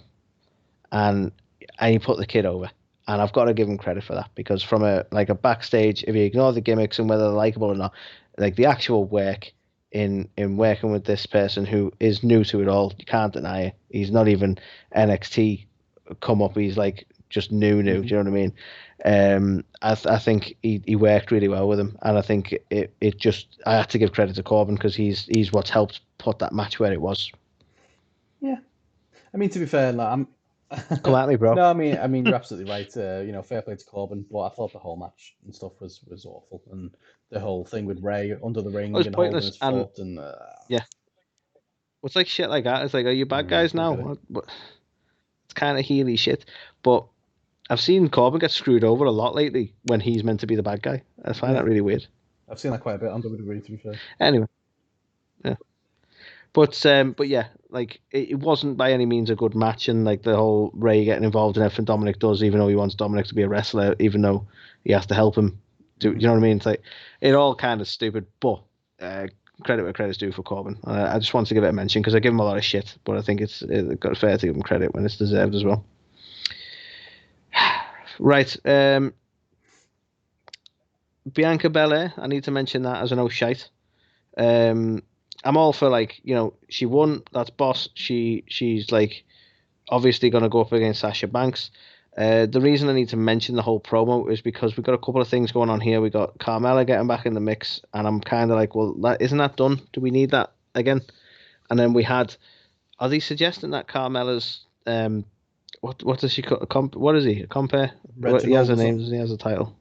And he put the kid over. And I've got to give him credit for that, because from a backstage, if you ignore the gimmicks and whether they're likable or not, like the actual work in working with this person who is new to it all, you can't deny it. He's not even NXT come up. He's like just new. Mm-hmm. Do you know what I mean? I think he worked really well with him, and I think it just, I had to give credit to Corbin, because he's what's helped put that match where it was. Yeah, I mean, to be fair, I'm. Come at me, bro. No, I mean, you're absolutely right. Fair play to Corbin, but I thought the whole match and stuff was awful, and the whole thing with Ray under the ring and holding his foot, and yeah, it's like shit like that. It's like, are you bad guys now? It's kind of heely shit, but I've seen Corbin get screwed over a lot lately when he's meant to be the bad guy. I find that really weird. I've seen that quite a bit on WWE, to be fair. Anyway, yeah. But yeah, like it wasn't by any means a good match, and like the whole Ray getting involved in everything Dominic does, even though he wants Dominic to be a wrestler, even though he has to help him. You know what I mean? It's like it all kind of stupid, but credit where credit's due for Corbin. I just want to give it a mention, because I give him a lot of shit, but I think it's got fair to give him credit when it's deserved as well. Right, Bianca Belair, I need to mention that as an shite. I'm all for, she won, that's boss. She's like obviously going to go up against Sasha Banks. The reason I need to mention the whole promo is because we've got a couple of things going on here. We got Carmella getting back in the mix, and I'm kind of like, well, isn't that done? Do we need that again? And then are they suggesting that Carmella's what does she what is he? A compare? He has a name, doesn't he? Has a title.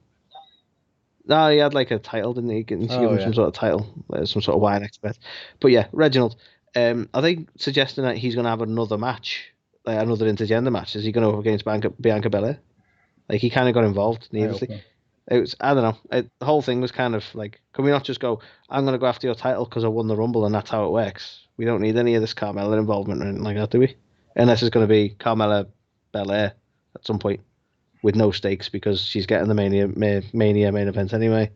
No, he had like a title, didn't he? She give him some sort of title, some sort of wine expert. But yeah, Reginald. Are they suggesting that he's going to have another match, like another intergender match? Is he going to go against Bianca Belair? Like, he kind of got involved needlessly. It was, I don't know. The whole thing was kind of like, can we not just go, I'm going to go after your title because I won the Rumble and that's how it works? We don't need any of this Carmella involvement or anything like that, do we? Unless it's going to be Carmella Belair at some point with no stakes because she's getting the Mania main event anyway.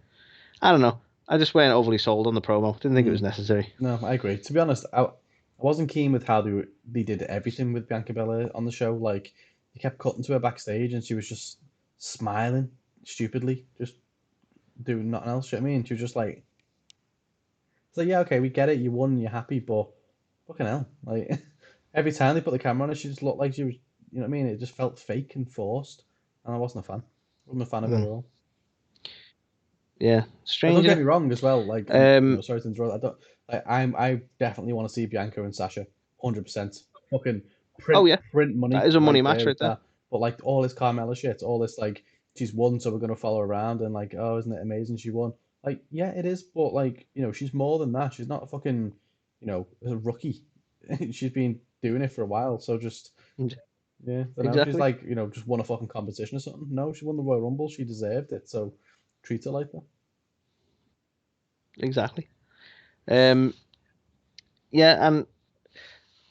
I don't know. I just weren't overly sold on the promo. Didn't think it was necessary. No, I agree. To be honest, I wasn't keen with how they did everything with Bianca Belair on the show. Like, they kept cutting to her backstage and she was just smiling stupidly, just doing nothing else. You know what I mean? She was just like, it's like, yeah, okay, we get it. You won, you're happy, but fucking hell. Like, every time they put the camera on her, she just looked like she was, you know what I mean? It just felt fake and forced. And I wasn't a fan. Wasn't a fan of it at all. Yeah, strange. Don't get me wrong as well. Like, sorry to interrupt. I definitely want to see Bianca and Sasha, 100%. Fucking print money. That is a money match right there. But like all this Carmella shit, all this like she's won, so we're gonna follow around and like, oh, isn't it amazing she won? Like, yeah, it is, but like, she's more than that. She's not a fucking, a rookie. She's been doing it for a while, so just yeah, exactly. She's like, just won a fucking competition or something. No, she won the Royal Rumble. She deserved it, so treat her like that. Exactly. Yeah, and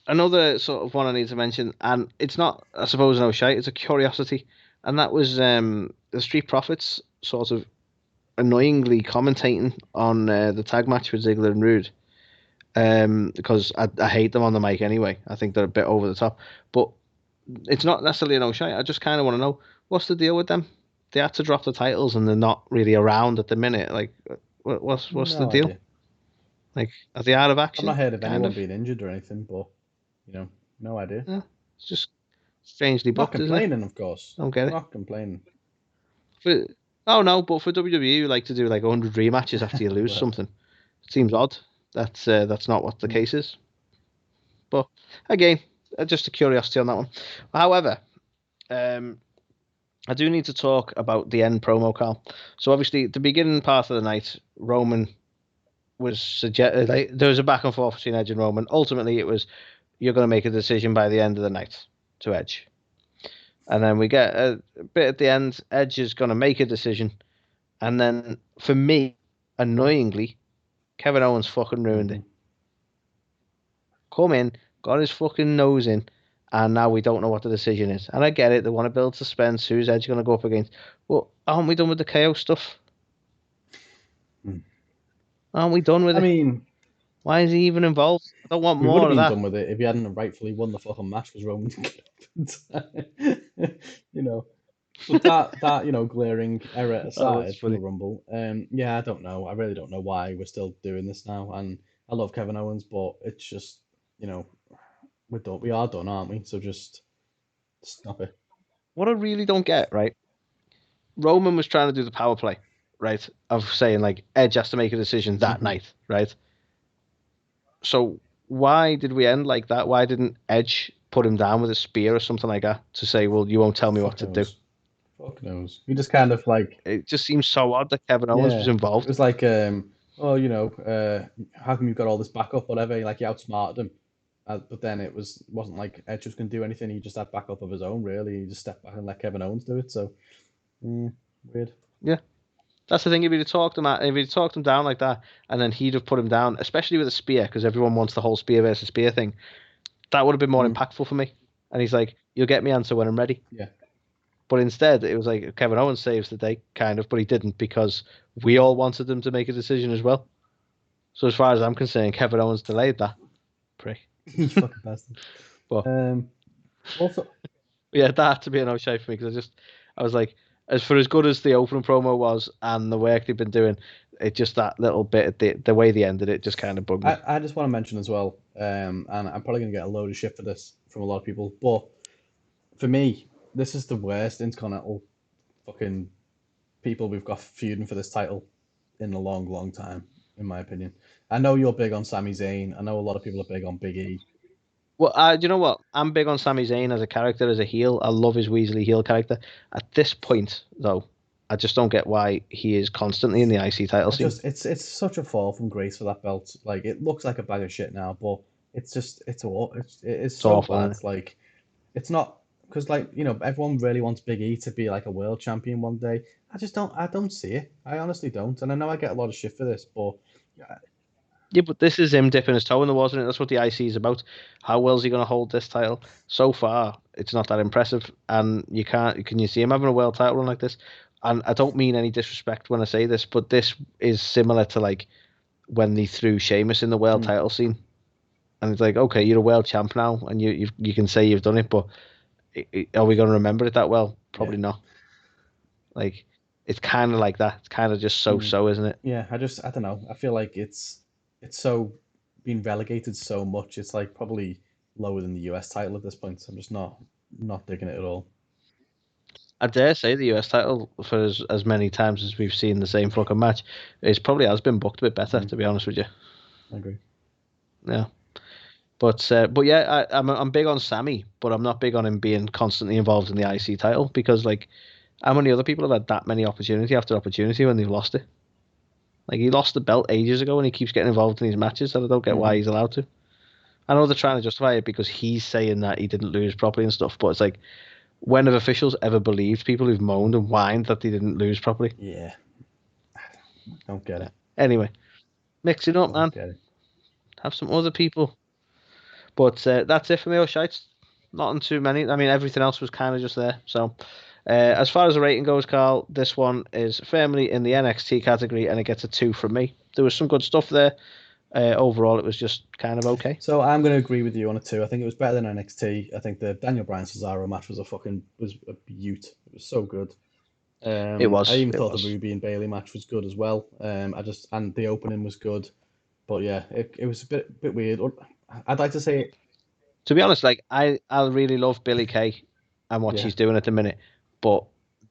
another sort of one I need to mention, and it's not, I suppose, no shite, it's a curiosity, and that was the Street Profits sort of annoyingly commentating on the tag match with Ziggler and Rude, because I hate them on the mic anyway. I think they're a bit over the top, but it's not necessarily a no shite. I just kind of want to know what's the deal with them. They had to drop the titles and they're not really around at the minute. Like, what's the deal? Idea. Like, are they out of action? I've not heard of anyone being injured or anything, but no idea. Yeah, it's just strangely booked. Not complaining, isn't it? Of course. Don't get it. Not complaining. But for WWE, you like to do like 100 rematches after you lose something. It seems odd. That's not what the case is. But again, just a curiosity on that one. However, I do need to talk about the end promo, Carl. So obviously, the beginning part of the night, Roman was suggested, like, there was a back and forth between Edge and Roman. Ultimately, it was, you're going to make a decision by the end of the night to Edge. And then we get a bit at the end, Edge is going to make a decision. And then, for me, annoyingly, Kevin Owens fucking ruined it. Come in, got his fucking nose in, and now we don't know what the decision is. And I get it, they want to build suspense, who's Edge going to go up against? Well, aren't we done with the KO stuff? Aren't we done with it? I mean, why is he even involved? I don't want more of that. We would have been done with it if he hadn't rightfully won the fucking match because Roman But that glaring error aside from the Rumble, I don't know. I really don't know why we're still doing this now. And I love Kevin Owens, but it's just, we are done, aren't we? So just stop it. What I really don't get, right? Roman was trying to do the power play, right? Of saying like Edge has to make a decision that night, right? So why did we end like that? Why didn't Edge put him down with a spear or something like that to say, well, you won't tell me what to do? Fuck knows. We just kind of like... It just seems so odd that Kevin Owens was involved. It was like, how come you've got all this backup, whatever? Like, you outsmarted him. But then it wasn't like Edge was going to do anything. He just had backup of his own, really. He just stepped back and let Kevin Owens do it. So, weird. Yeah. That's the thing. If he'd talked him down like that, and then he'd have put him down, especially with a spear, because everyone wants the whole spear versus spear thing, that would have been more impactful for me. And he's like, you'll get me answer when I'm ready. Yeah. But instead, it was like Kevin Owens saves the day, kind of, but he didn't because we all wanted him to make a decision as well. So as far as I'm concerned, Kevin Owens delayed that. Prick. You fucking bastard. But also, yeah, that had to be an no-shade for me because I was like, as good as the opening promo was and the work they've been doing, it just that little bit, the way they ended it just kind of bugged me. I just want to mention as well, and I'm probably going to get a load of shit for this from a lot of people, but for me, this is the worst Intercontinental fucking people we've got feuding for this title in a long, long time, in my opinion. I know you're big on Sami Zayn. I know a lot of people are big on Big E. Well, you know what? I'm big on Sami Zayn as a character, as a heel. I love his Weasley heel character. At this point, though, I just don't get why he is constantly in the IC title scene. It's such a fall from grace for that belt. Like, it looks like a bag of shit now, but it's so awful, bad. Like, it's not because like everyone really wants Big E to be like a world champion one day. I don't see it. I honestly don't. And I know I get a lot of shit for this, but Yeah, but this is him dipping his toe in the water, and that's what the IC is about. How well is he going to hold this title? So far, it's not that impressive, and you can't. Can you see him having a world title run like this? And I don't mean any disrespect when I say this, but this is similar to like when they threw Sheamus in the world title scene, and it's like, okay, you're a world champ now, and you can say you've done it, but are we going to remember it that well? Probably not. Like, it's kind of like that. It's kind of just so, isn't it? yeah, I don't know. I feel like it's so been relegated so much. It's like probably lower than the US title at this point. I'm just not digging it at all. I dare say the US title for as many times as we've seen the same fucking match is probably has been booked a bit better, to be honest with you. I agree. Yeah, but yeah, I'm big on Sammy, but I'm not big on him being constantly involved in the IC title because like, how many other people have had that many opportunity after opportunity when they've lost it? Like he lost the belt ages ago, and he keeps getting involved in these matches, and I don't get why he's allowed to. I know they're trying to justify it because he's saying that he didn't lose properly and stuff, but it's like, when have officials ever believed people who've moaned and whined that they didn't lose properly? Yeah, don't get it. Anyway, mix it up, man. Get it. Have some other people. But that's it for me, O'Shites. Not too many. I mean, everything else was kind of just there. So, as far as the rating goes, Carl, this one is firmly in the NXT category, and it gets a 2 from me. There was some good stuff there. Overall, it was just kind of okay. So I'm going to agree with you on a 2. I think it was better than NXT. I think the Daniel Bryan Cesaro match was a beaut. It was so good. It was. I even thought the Ruby and Bailey match was good as well. And the opening was good. But yeah, it was a bit weird. I'd like to say, to be honest, like I really love Billie Kay and what she's doing at the minute, but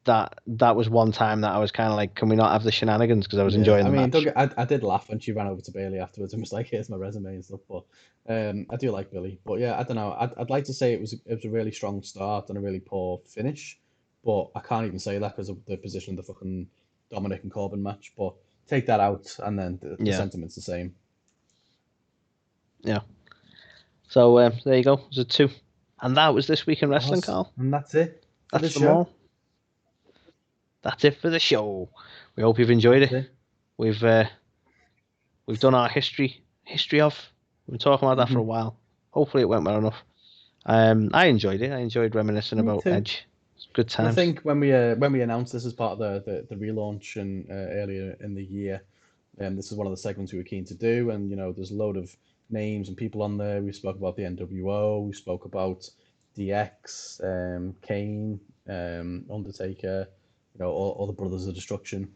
that was one time that I was kind of like, can we not have the shenanigans? Because I was enjoying the match. I did laugh when she ran over to Bailey afterwards and was like, "Here's my resume and stuff." But I do like Billie. But yeah, I don't know. I'd like to say it was a really strong start and a really poor finish, but I can't even say that because of the position of the fucking Dominic and Corbin match. But take that out, and then the sentiment's the same. Yeah. So there you go. It was a 2, and that was this week in wrestling, Carl. And that's it. That's them all. That's it for the show. We hope you've enjoyed it. We've done our history of. We've been talking about that for a while. Hopefully it went well enough. I enjoyed it. I enjoyed reminiscing about Edge. It's good times. I think when we announced this as part of the relaunch and earlier in the year, this is one of the segments we were keen to do, and there's a load of names and people on there. We spoke about the NWO. We spoke about DX, Kane, Undertaker. All the Brothers of Destruction.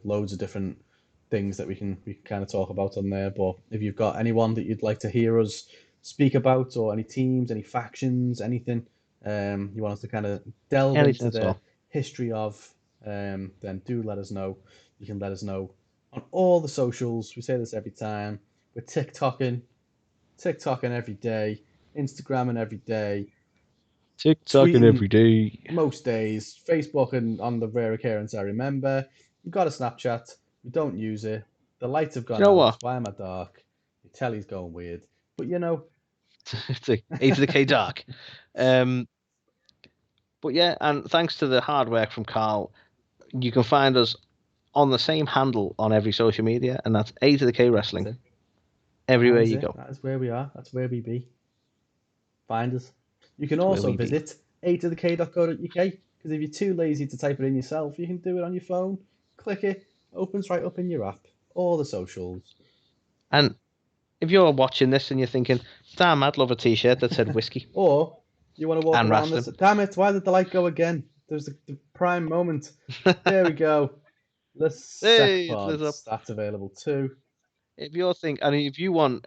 Loads of different things that we can kind of talk about on there. But if you've got anyone that you'd like to hear us speak about, or any teams, any factions, anything you want us to kind of delve into the history of, then do let us know. You can let us know on all the socials. We say this every time. We're TikToking every day, Instagramming every day, TikToking every day. Most days. Facebook and on the rare occurrence I remember. We've got a Snapchat. We don't use it. The lights have gone out. What? Why am I dark? Your telly's going weird. But it's like A2theK dark. But yeah, and thanks to the hard work from Carl, you can find us on the same handle on every social media, and that's A2theK Wrestling. Everywhere you go. That is where we are. That's where we be. Find us. You can also visit A2theK.co.uk, because if you're too lazy to type it in yourself, you can do it on your phone. Click it, opens right up in your app. All the socials. And if you're watching this and you're thinking, damn, I'd love a t-shirt that said whiskey. Or you want to walk around this. Damn it, why did the light go again? There's the prime moment. There we go. The Sec Pods. That's available too. If you're if you want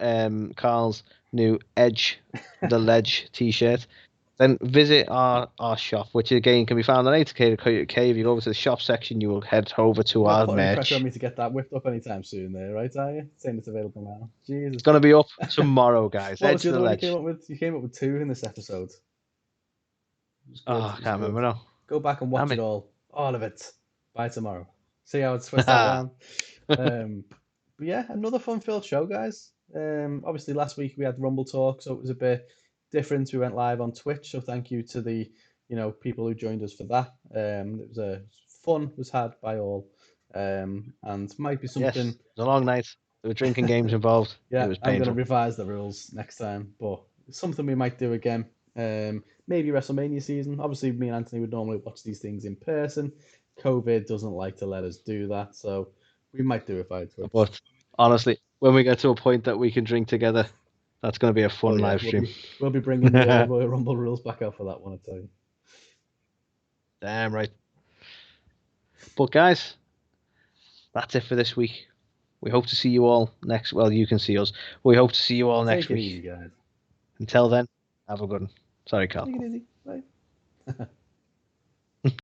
Carl's new Edge the Ledge t-shirt, then visit our shop, which again can be found on A2theK.co.uk. If you go over to the shop section, you will head over to our merch. Any pressure on me to get that whipped up anytime soon there, right, are you? Saying it's available now. Jesus. It's going to be up tomorrow, guys. What was the other one you came up with? You came up with 2 in this episode. I can't remember now. Go back and watch it all of it, by tomorrow. See how it's twisted around. But yeah, another fun-filled show, guys. Obviously, last week we had Rumble Talk, so it was a bit difference. We went live on Twitch, so thank you to the people who joined us for that. It was fun was had by all, and might be something. Yes, it was a long night. There were drinking games involved. Yeah, It was I'm going to painful. revise the rules next time, but it's something we might do again. Maybe WrestleMania season. Obviously, me and Anthony would normally watch these things in person. COVID doesn't like to let us do that, so we might do it via Twitch. But honestly, when we get to a point that we can drink together, that's going to be a fun live stream. We'll be bringing the Royal Rumble rules back out for that one, I tell you. Damn right. But guys, that's it for this week. We hope to see you all next. Well, you can see us. We hope to see you all next week. Take it easy, guys. Until then, have a good one. Sorry, Carl. Take it easy. Bye.